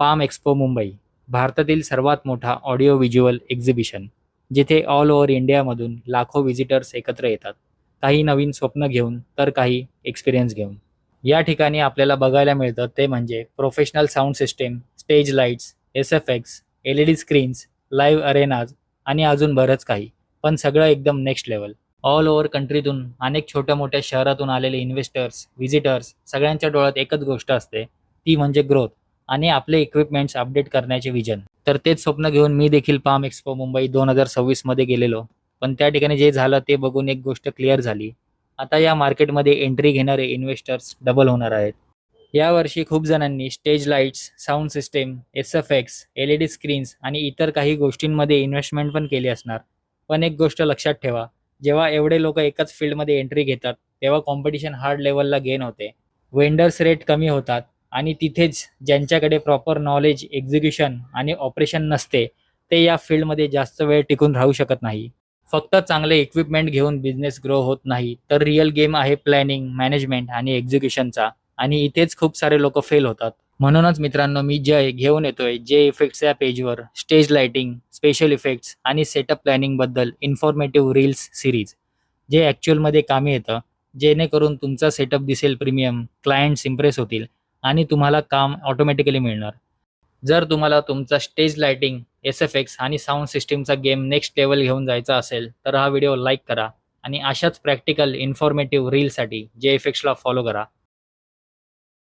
Palm expo Mumbai, भारतातील सर्वात मोठा ऑडिओ व्हिज्युअल एक्झिबिशन, जिथे ऑल ओव्हर इंडियामधून लाखो व्हिजिटर्स एकत्र येतात, काही नवीन स्वप्न घेऊन तर काही एक्सपिरियन्स घेऊन. या ठिकाणी आपल्याला बघायला मिळतं ते म्हणजे professional sound system, stage lights, SFX, LED screens, live arenas आणि अजून बरंच काही. पण सगळं एकदम नेक्स्ट लेवल. ऑल ओव्हर कंट्रीतून अनेक छोट्या मोठ्या शहरातून आलेले इन्व्हेस्टर्स, व्हिजिटर्स सगळ्यांच्या डोळ्यात एकच गोष्ट असते, ती म्हणजे ग्रोथ आणि आपले इक्विपमेंट्स अपडेट करण्याचे विजन. तर तेच स्वप्न घेऊन मी देखील पाम एक्स्पो मुंबई 2026 मध्ये गेलेलो. पण त्या ठिकाणी जे झालं ते बघून एक गोष्ट क्लिअर झाली. आता या मार्केटमध्ये एंट्री घेणारे इन्व्हेस्टर्स डबल होणार आहेत. यावर्षी खूप जणांनी stage lights, sound system, SFX, LED screens आणि इतर काही गोष्टींमध्ये इन्व्हेस्टमेंट पण केली असणार. पण एक गोष्ट लक्षात ठेवा, जेव्हा एवढे लोक एकाच फील्डमध्ये एंट्री घेतात, तेव्हा कॉम्पिटिशन हार्ड लेवलला गेन होते. वेंडर्स रेट कमी होतात आणि तिथेच ज्यांच्याकडे प्रॉपर नॉलेज, एक्झिक्युशन आणि ऑपरेशन नसते, ते या फील्डमध्ये जास्त वेळ टिकून राहू शकत नाही. फक्त चांगले इक्विपमेंट घेऊन बिझनेस ग्रो होत नाही, तर रिअल गेम आहे प्लॅनिंग, मॅनेजमेंट आणि एक्झिक्युशनचा. आणि इथेच खूप सारे लोक फेल होतात. म्हणूनच मित्रांनो, मी जय घेऊन येतोय जे इफेक्ट्स या पेजवर स्टेज लाइटिंग, स्पेशल इफेक्ट्स आणि सेटअप प्लॅनिंग बद्दल इन्फॉर्मेटिव्ह रील्स सिरीज, जे ॲक्च्युअलमध्ये कामी येतं, जेणेकरून तुमचा सेटअप दिसेल प्रीमियम, क्लायंट्स इम्प्रेस होतील आणि तुम्हाला काम ऑटोमॅटिकली मिळणार. जर तुम्हाला तुमचा स्टेज लाइटिंग, SFX आणि साऊंड सिस्टीमचा गेम नेक्स्ट लेवल घेऊन जायचा असेल, तर हा व्हिडिओ लाईक करा आणि अशाच प्रॅक्टिकल इन्फॉर्मेटिव्ह रीलसाठी जे इफेक्ट्सला फॉलो करा.